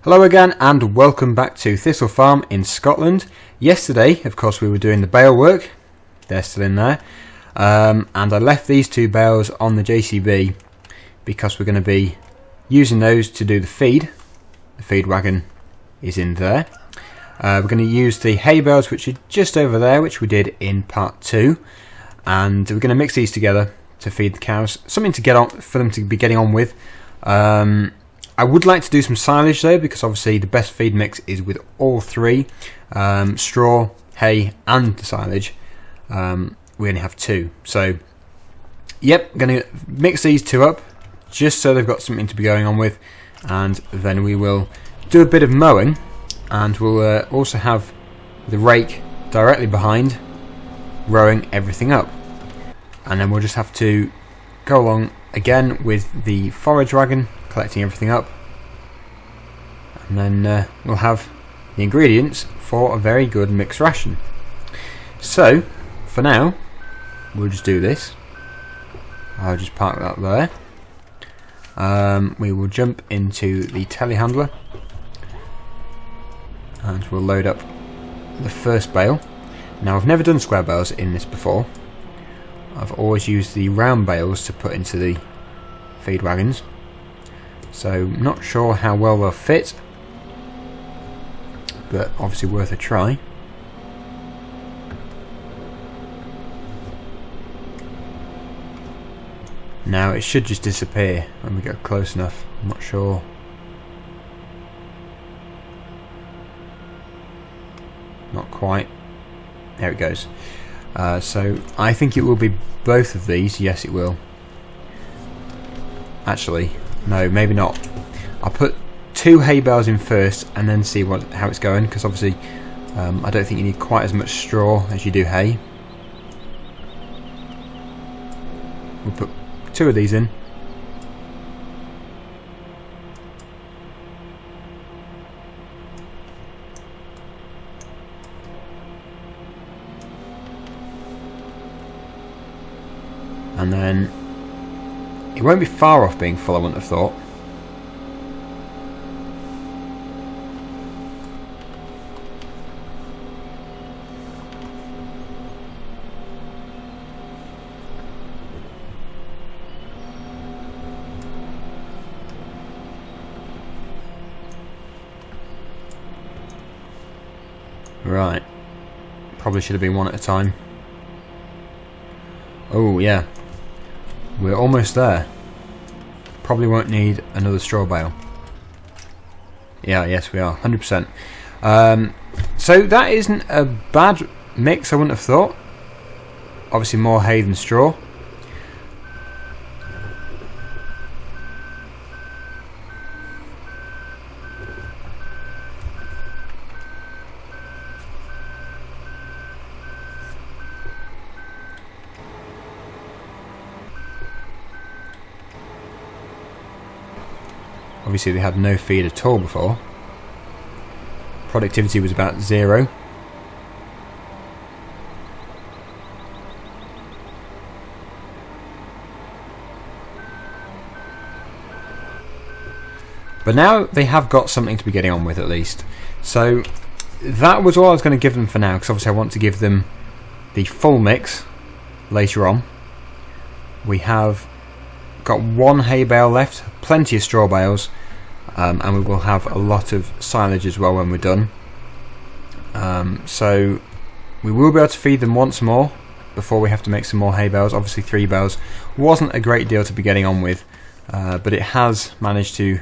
Hello again and welcome back to Thistle Farm in Scotland. Yesterday, of course, we were doing the bale work. They're still in there. And I left these two bales on the JCB because we're going to be using those to do the feed. The feed wagon is in there. We're going to use the hay bales, which are just over there, which we did in part 2. And we're going to mix these together to feed the cows. Something to get on for them to be getting on with. I would like to do some silage though, because obviously the best feed mix is with all three, straw, hay and the silage. We only have 2, so yep, I'm going to mix these 2 up just so they've got something to be going on with, and then we will do a bit of mowing, and we'll also have the rake directly behind rowing everything up, and then we'll just have to go along again with the forage wagon collecting everything up, and then we'll have the ingredients for a very good mixed ration. So for now we'll just do this. I'll just park that there. We will jump into the telehandler and we'll load up the first bale. Now I've never done square bales in this before. I've always used the round bales to put into the feed wagons, so not sure how well they'll fit, but obviously worth a try. Now it should just disappear when we get close enough. I'm not sure. Not quite. There it goes. So I think it will be both of these. Yes, it will. Actually, no, maybe not. I'll put 2 hay bales in first and then see how it's going, because obviously I don't think you need quite as much straw as you do hay. We'll put 2 of these in. And then it won't be far off being full, I wouldn't have thought. Right. Probably should have been one at a time. Oh yeah. We're almost there. Probably won't need another straw bale. Yeah, yes we are, 100%. So that isn't a bad mix, I wouldn't have thought. Obviously more hay than straw. Obviously they had no feed at all before. Productivity was about 0. But now they have got something to be getting on with at least. So that was all I was going to give them for now, because obviously I want to give them the full mix later on. We have got 1 hay bale left, plenty of straw bales, and we will have a lot of silage as well when we're done. So we will be able to feed them once more before we have to make some more hay bales. Obviously 3 bales wasn't a great deal to be getting on with, but it has managed to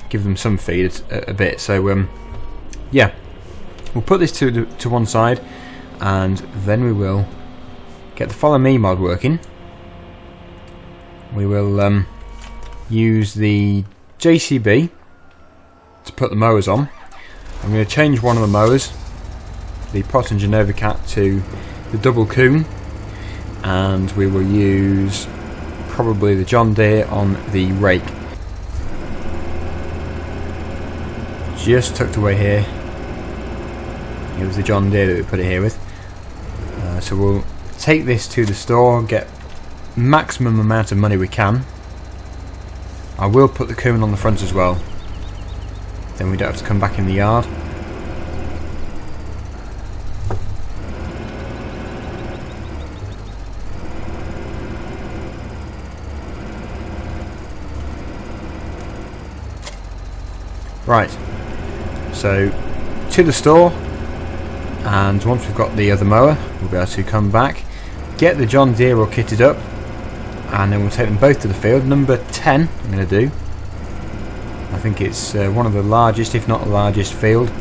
give them some feed a bit. So yeah, we'll put this to one side, and then we will get the Follow Me mod working. We will use the JCB to put the mowers on. I'm going to change one of the mowers, the Pottinger Nova Cat, to the double coon, and we will use probably the John Deere on the rake. Just tucked away here. It was the John Deere that we put it here with. So we'll take this to the store, get maximum amount of money we can. I will put the coon on the front as well. then we don't have to come back in the yard. Right, so to the store, and once we've got the other mower we'll be able to come back, get the John Deere all kitted up, and then we'll take them both to the field. Number 10 I'm going to do. I think it's one of the largest, if not the largest field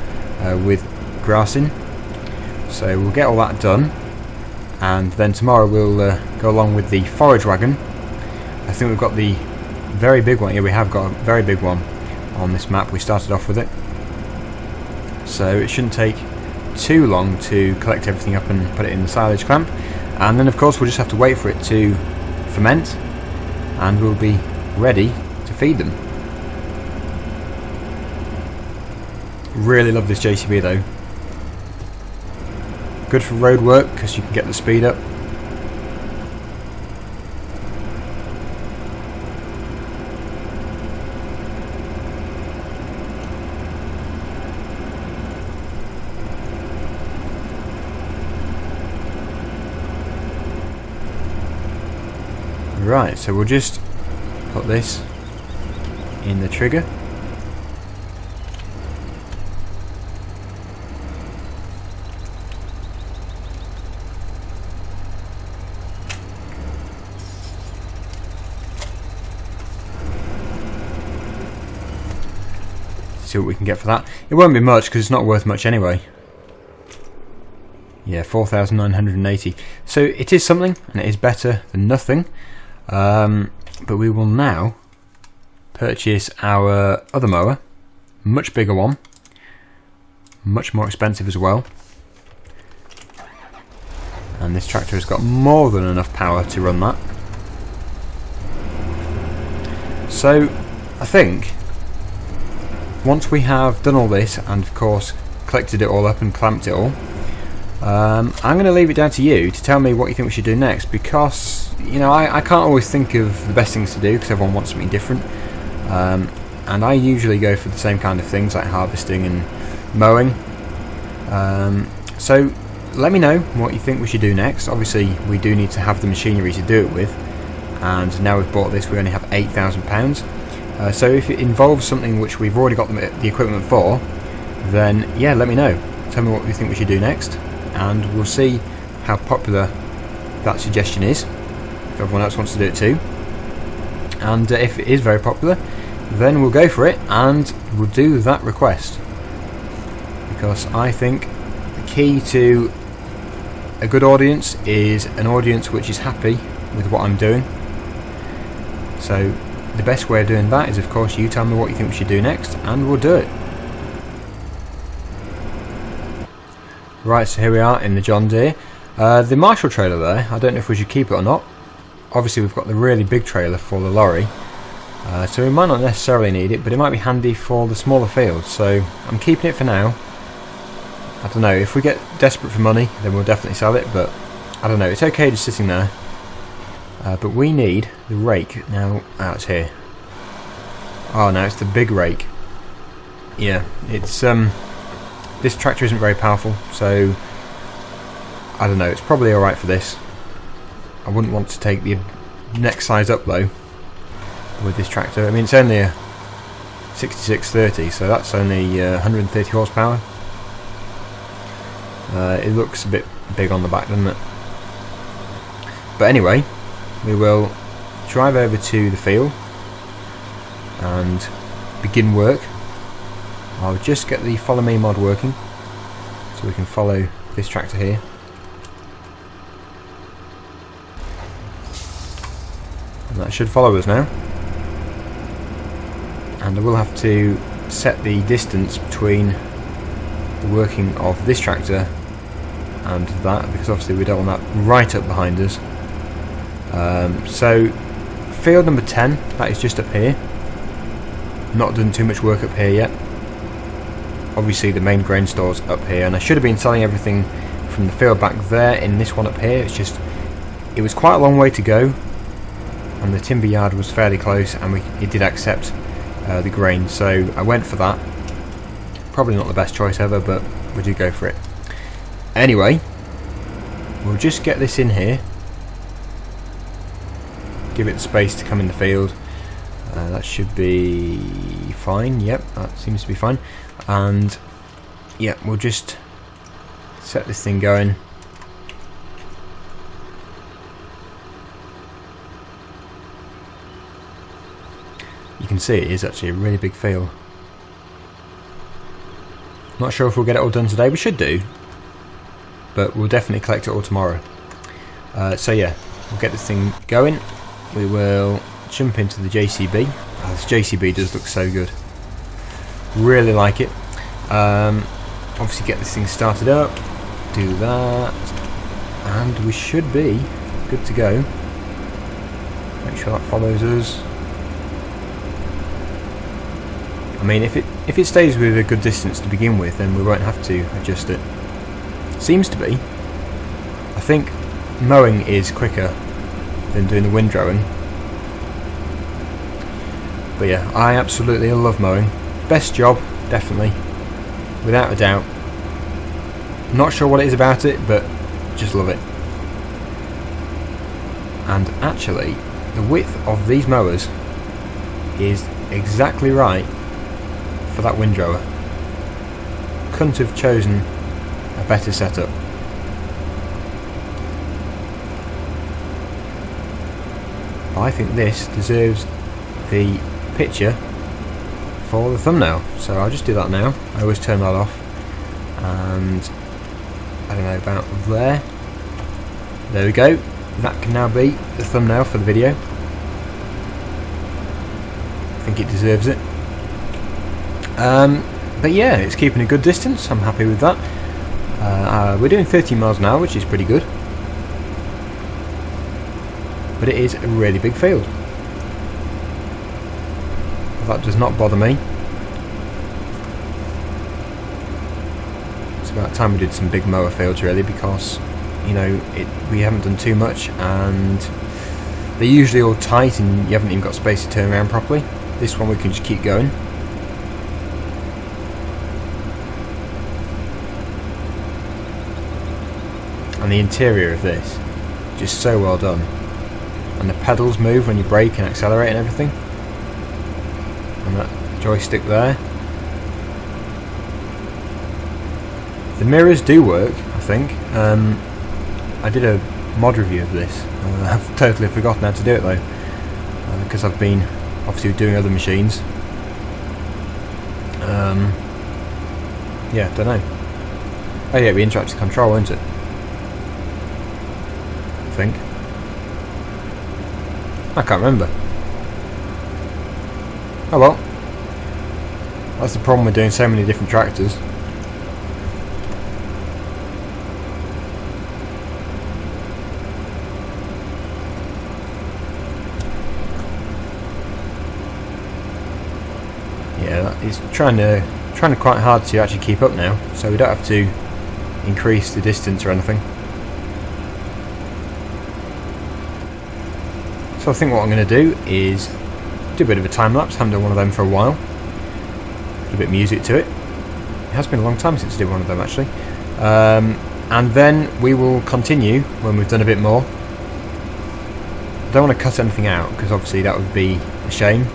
with grassing. So we'll get all that done, and then tomorrow we'll go along with the forage wagon. I think we've got the very big one. Yeah, we have got a very big one on this map. We started off with it, so it shouldn't take too long to collect everything up and put it in the silage clamp, and then of course we'll just have to wait for it to ferment and we'll be ready to feed them. Really love this JCB though. Good for road work because you can get the speed up. Right, so we'll just put this in the trigger. See what we can get for that. It won't be much because it's not worth much anyway. Yeah, 4,980. So it is something, and it is better than nothing. But we will now purchase our other mower, much bigger one, much more expensive as well, and this tractor has got more than enough power to run that. So I think once we have done all this and of course collected it all up and clamped it all, I'm going to leave it down to you to tell me what you think we should do next, because you know I can't always think of the best things to do because everyone wants something different, and I usually go for the same kind of things like harvesting and mowing. So let me know what you think we should do next. Obviously we do need to have the machinery to do it with, and now we've bought this we only have £8,000. So if it involves something which we've already got the equipment for, then yeah, let me know. Tell me what you think we should do next, and we'll see how popular that suggestion is, if everyone else wants to do it too. And if it is very popular, then we'll go for it and we'll do that request, because I think the key to a good audience is an audience which is happy with what I'm doing. So the best way of doing that is of course you tell me what you think we should do next and we'll do it. Right, so here we are in the John Deere. The Marshall trailer there, I don't know if we should keep it or not. Obviously we've got the really big trailer for the lorry, so we might not necessarily need it, but it might be handy for the smaller fields, so I'm keeping it for now. I don't know, if we get desperate for money then we'll definitely sell it, but I don't know, it's okay just sitting there. But we need the rake. Now, it's here. Oh no, it's the big rake. Yeah, it's this tractor isn't very powerful, so I don't know, it's probably alright for this. I wouldn't want to take the next size up though with this tractor. I mean, it's only a 6630, so that's only 130 horsepower. It looks a bit big on the back, doesn't it? But anyway, we will drive over to the field and begin work. I'll just get the follow me mod working so we can follow this tractor here. And that should follow us now. And I will have to set the distance between the working of this tractor and that, because obviously we don't want that right up behind us. So field number 10, that is just up here. Not done too much work up here yet. Obviously the main grain store's up here, and I should have been selling everything from the field back there in this one up here. It's just, it was quite a long way to go, and the timber yard was fairly close, and it did accept the grain, so I went for that. Probably not the best choice ever, but we do go for it. Anyway, we'll just get this in here. Give it the space to come in the field. That should be fine. Yep, that seems to be fine. And yeah, we'll just set this thing going. You can see it is actually a really big field. Not sure if we'll get it all done today. We should do, but we'll definitely collect it all tomorrow. So yeah, we'll get this thing going. We will jump into the JCB. Oh, this JCB does look so good. Really like it. Obviously get this thing started up. Do that. And we should be good to go. Make sure that follows us. I mean, if it stays with a good distance to begin with, then we won't have to adjust it. Seems to be. I think mowing is quicker than doing the windrowing. But yeah, I absolutely love mowing. Best job, definitely, without a doubt. Not sure what it is about it, but just love it. And actually, the width of these mowers is exactly right for that windrower. Couldn't have chosen a better setup. I think this deserves the picture for the thumbnail, so I'll just do that now. I always turn that off, and I don't know about there. There we go. That can now be the thumbnail for the video. I think it deserves it. But yeah, it's keeping a good distance. I'm happy with that. We're doing 13 miles an hour, which is pretty good. But it is a really big field. That does not bother me. It's about time we did some big mower fields, really, because you know we haven't done too much, and they're usually all tight, and you haven't even got space to turn around properly. This one we can just keep going. And the interior of this, just so well done. And the pedals move when you brake and accelerate and everything. And that joystick there. The mirrors do work, I think. I did a mod review of this. I've totally forgotten how to do it though, because I've been obviously doing other machines. Yeah, don't know. Oh yeah, we interactive control, isn't it? I think. I can't remember. Oh well. That's the problem with doing so many different tractors. Yeah, it's trying to quite hard to actually keep up now, so we don't have to increase the distance or anything. So I think what I'm going to do is do a bit of a time lapse. Haven't done one of them for a while. Put a bit of music to it. It has been a long time since I did one of them actually. And then we will continue when we've done a bit more. I don't want to cut anything out because obviously that would be a shame.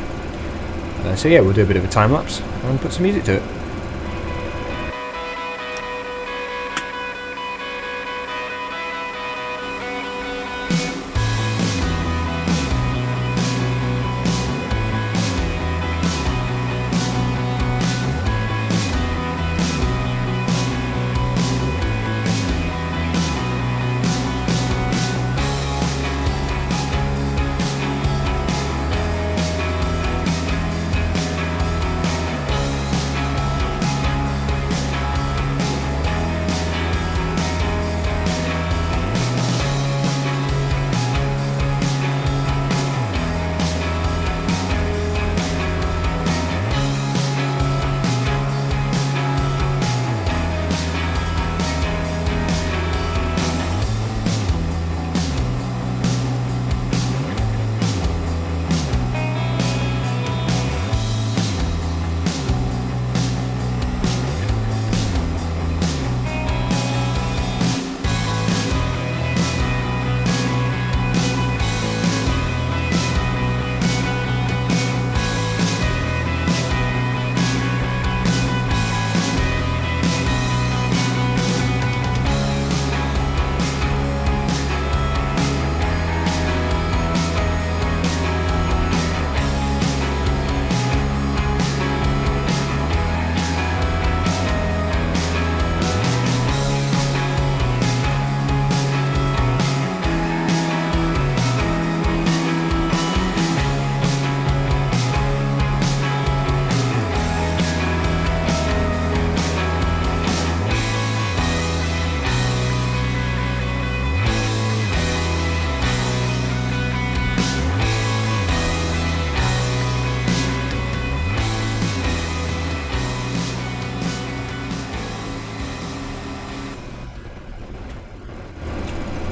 So yeah, we'll do a bit of a time lapse and put some music to it.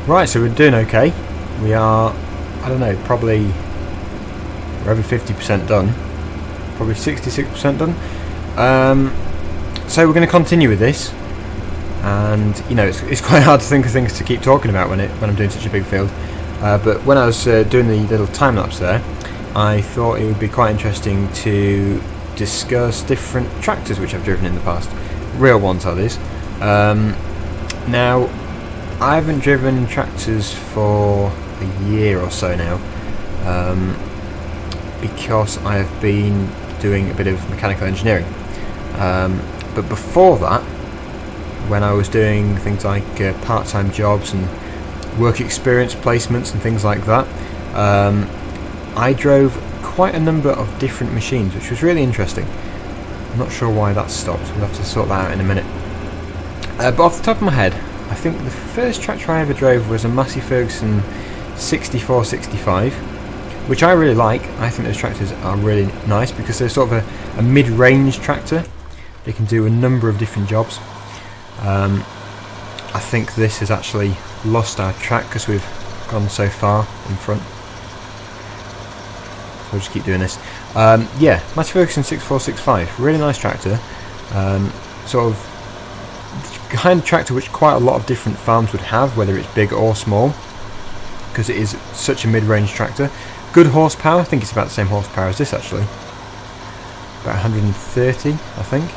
Right, so we're doing okay. We are, I don't know, probably we're over 50% done. Probably 66% done. So we're going to continue with this. And, you know, it's quite hard to think of things to keep talking about when I'm doing such a big field. But when I was doing the little time-lapse there, I thought it would be quite interesting to discuss different tractors which I've driven in the past. Real ones, that is. Now, I haven't driven tractors for a year or so now, because I have been doing a bit of mechanical engineering. But before that, when I was doing things like part-time jobs and work experience placements and things like that, I drove quite a number of different machines, which was really interesting. I'm not sure why that stopped. We'll have to sort that out in a minute. But off the top of my head, I think the first tractor I ever drove was a Massey Ferguson 6465, which I really like. I think those tractors are really nice because they're sort of a mid-range tractor. They can do a number of different jobs. I think this has actually lost our track because we've gone so far in front. So we'll just keep doing this. Yeah, Massey Ferguson 6465, really nice tractor. Sort of the kind of tractor which quite a lot of different farms would have, whether it's big or small, because it is such a mid-range tractor. Good horsepower, I think it's about the same horsepower as this actually. About 130, I think.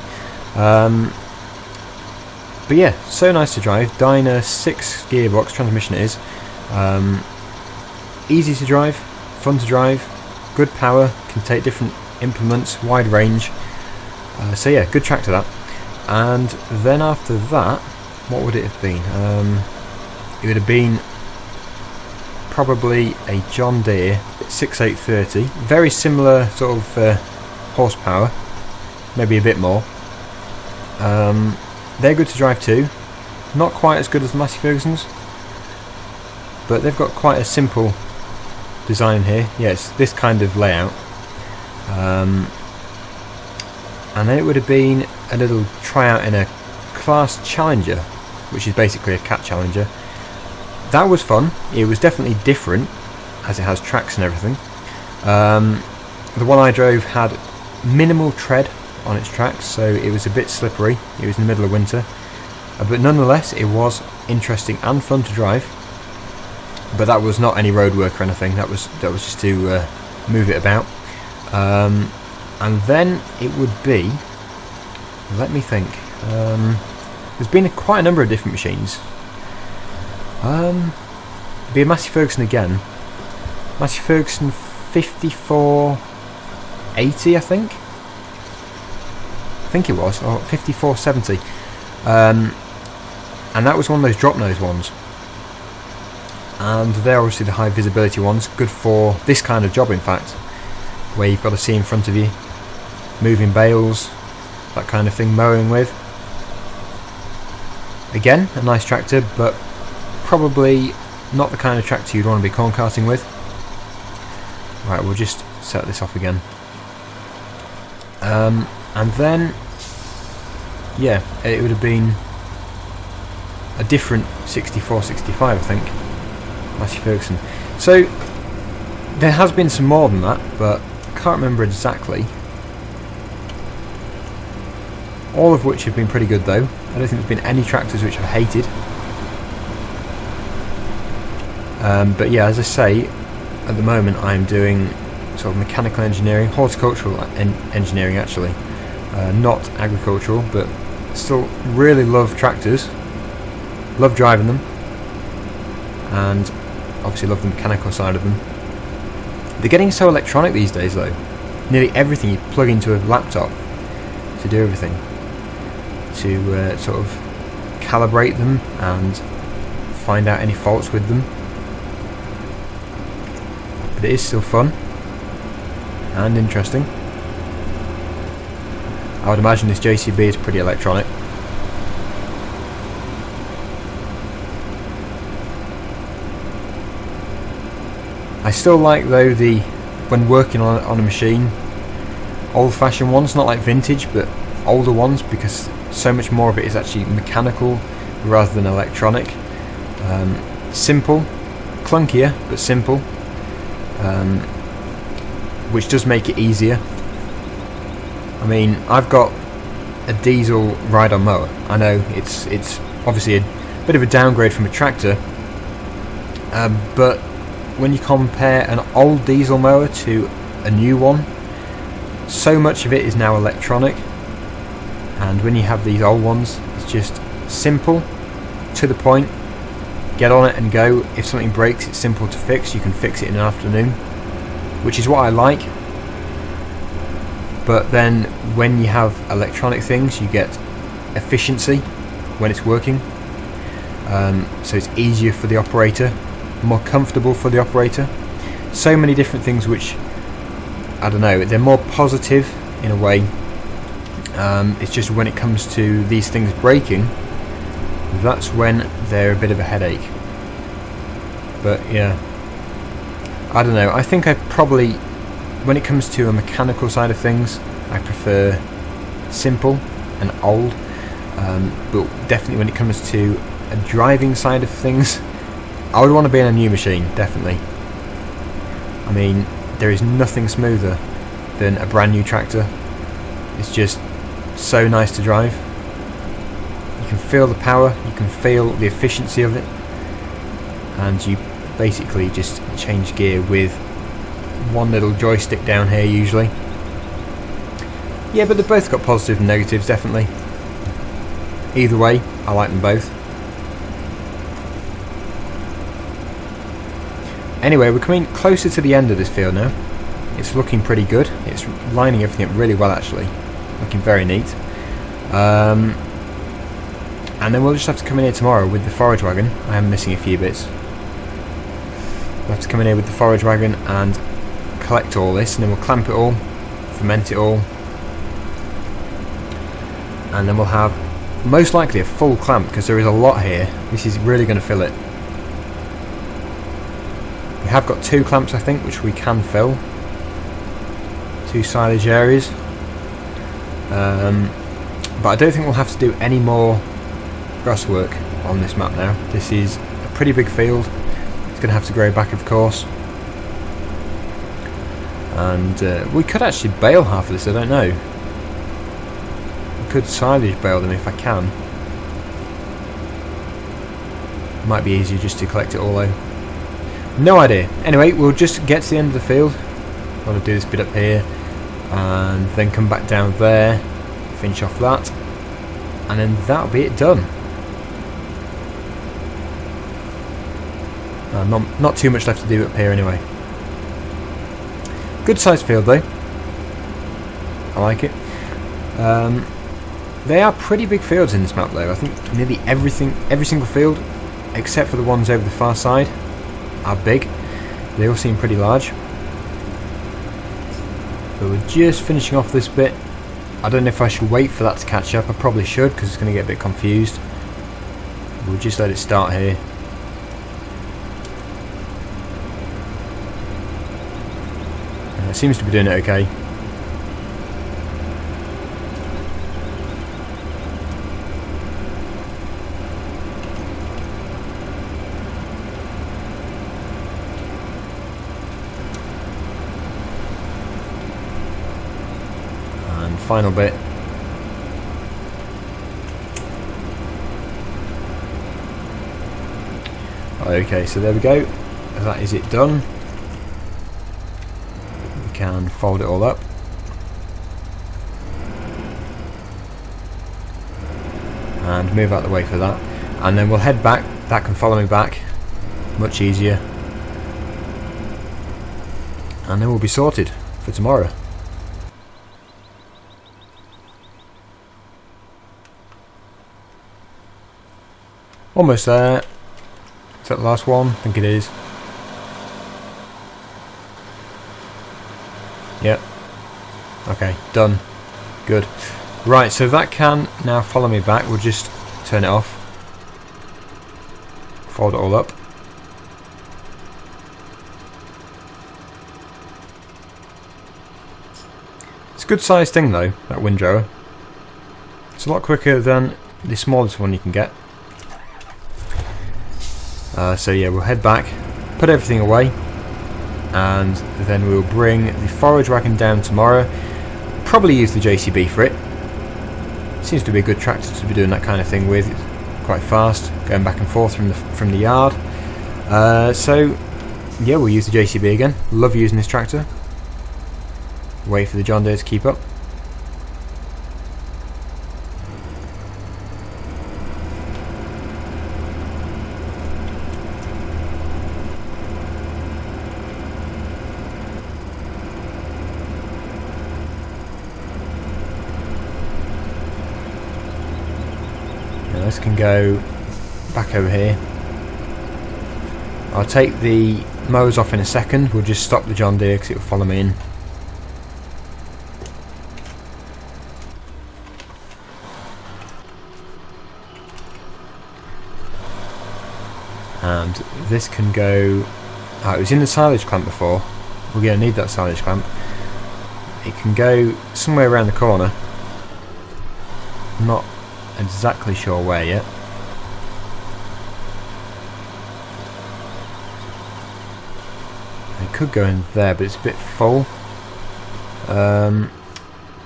But yeah, so nice to drive. Dyna 6 gearbox transmission it is. Easy to drive, fun to drive, good power, can take different implements, wide range. So yeah, good tractor that. And then after that, what would it have been? It would have been probably a John Deere 6830. Very similar sort of horsepower, maybe a bit more. They're good to drive too. Not quite as good as the Massey Fergusons, but they've got quite a simple design here. Yeah, it's this kind of layout. And then it would have been a little tryout in a Claas Challenger, which is basically a cat Challenger. That was fun. It was definitely different, as it has tracks and everything. The one I drove had minimal tread on its tracks, so it was a bit slippery. It was in the middle of winter, but nonetheless it was interesting and fun to drive. But that was not any road work or anything. That was just to move it about. And then it would be, let me think, there's been quite a number of different machines. It'd be a Massey Ferguson again. Massey Ferguson 5480, I think it was, or 5470. And that was one of those drop nose ones. And they're obviously the high visibility ones, good for this kind of job in fact, where you've got to see in front of you, moving bales, that kind of thing, mowing with. Again, a nice tractor, but probably not the kind of tractor you'd want to be corn carting with. Right, we'll just set this off again. And then, yeah, it would have been a different 6465, I think. Massey Ferguson. So there has been some more than that, but I can't remember exactly. All of which have been pretty good though. I don't think there's been any tractors which I've hated. But yeah, as I say, at the moment I'm doing sort of mechanical engineering, horticultural engineering actually, not agricultural, but still really love tractors, love driving them, and obviously love the mechanical side of them. They're getting so electronic these days though. Nearly everything you plug into a laptop to do everything, to sort of calibrate them and find out any faults with them. But it is still fun and interesting. I would imagine this JCB is pretty electronic. I still like though when working on a machine, old-fashioned ones, not like vintage but older ones, because so much more of it is actually mechanical rather than electronic. simple, clunkier but simple, which does make it easier. I mean, I've got a diesel ride-on mower. I know it's obviously a bit of a downgrade from a tractor, but when you compare an old diesel mower to a new one, so much of it is now electronic, and when you have these old ones, it's just simple, to the point, get on it and go. If something breaks, it's simple to fix. You can fix it in an afternoon, which is what I like. But then when you have electronic things, you get efficiency when it's working, so it's easier for the operator, more comfortable for the operator. So many different things which, I don't know, they're more positive in a way. It's just when it comes to these things breaking, that's when they're a bit of a headache. But yeah, I don't know, I think I probably, when it comes to a mechanical side of things, I prefer simple and old, but definitely when it comes to a driving side of things, I would want to be in a new machine, definitely. I mean, there is nothing smoother than a brand new tractor. It's just so nice to drive. You can feel the power, you can feel the efficiency of it, and you basically just change gear with one little joystick down here usually. Yeah, but they've both got positives and negatives, definitely. Either way, I like them both. Anyway, we're coming closer to the end of this field now. It's looking pretty good. It's lining everything up really well, actually. Looking very neat. And then we'll just have to come in here tomorrow with the forage wagon. I am missing a few bits. We'll have to come in here with the forage wagon and collect all this, and then we'll clamp it all, ferment it all, and then we'll have most likely a full clamp, because there is a lot here. This is really going to fill it. We have got 2 clamps, I think, which we can fill. 2 silage areas. But I don't think we'll have to do any more grass work on this map now. This is a pretty big field. It's going to have to grow back, of course. And we could actually bale half of this, I don't know. We could silage bale them if I can. Might be easier just to collect it all though. No idea. Anyway, we'll just get to the end of the field. I'll do this bit up here, and then come back down there, finish off that, and then that'll be it done. Not too much left to do up here anyway. Good sized field though. I like it. They are pretty big fields in this map though. I think nearly every single field, except for the ones over the far side, are big. They all seem pretty large. So we're just finishing off this bit. I don't know if I should wait for that to catch up. I probably should, because it's going to get a bit confused. We'll just let it start here. It seems to be doing it okay. And final bit. Okay, so there we go. That is it done. Can fold it all up, and move out the way for that, and then we'll head back. That can follow me back much easier, and then we'll be sorted for tomorrow. Almost there. Is that the last one? I think it is. Yep. Okay, done. Good. Right, so that can now follow me back. We'll just turn it off. Fold it all up. It's a good sized thing though, that windrower. It's a lot quicker than the smallest one you can get. So yeah, we'll head back, put everything away, and then we'll bring the forage wagon down tomorrow. Probably use the JCB for it. Seems to be a good tractor to be doing that kind of thing with. It's quite fast, going back and forth from the yard. So yeah, we'll use the JCB again. Love using this tractor. Wait for the John Deere to keep up. Now this can go back over here. I'll take the mowers off in a second. We'll just stop the John Deere because it will follow me in. And this can go... it was in the silage clamp before. We're going to need that silage clamp. It can go somewhere around the corner. Not exactly sure where yet. It could go in there, but it's a bit full.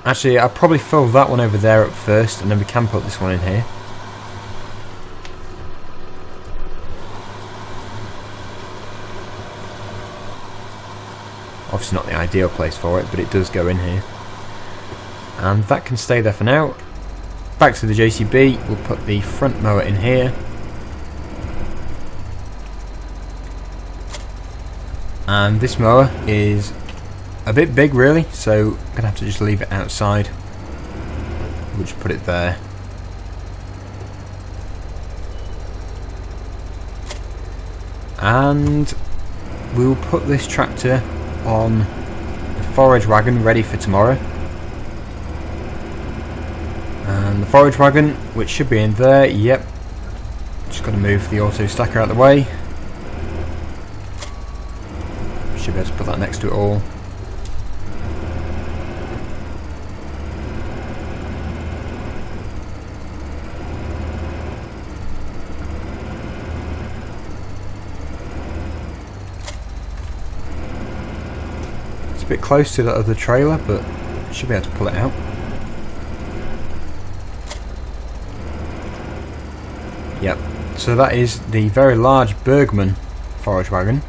Actually, I'll probably fill that one over there up first, and then we can put this one in here. Obviously not the ideal place for it, but it does go in here. And that can stay there for now. Back to the JCB, we'll put the front mower in here. And this mower is a bit big really, so I'm going to have to just leave it outside. We'll just put it there. And we'll put this tractor on the forage wagon ready for tomorrow. And the forage wagon, which should be in there, yep. Just got to move the auto stacker out of the way. Should be able to put that next to it all. It's a bit close to that other trailer, but should be able to pull it out. Yep, so that is the very large Bergman forage wagon.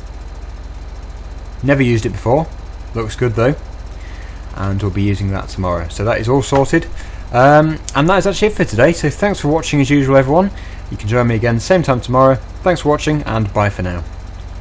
Never used it before, looks good though, and we'll be using that tomorrow. So that is all sorted, and that is actually it for today. So thanks for watching as usual everyone. You can join me again same time tomorrow. Thanks for watching, and bye for now.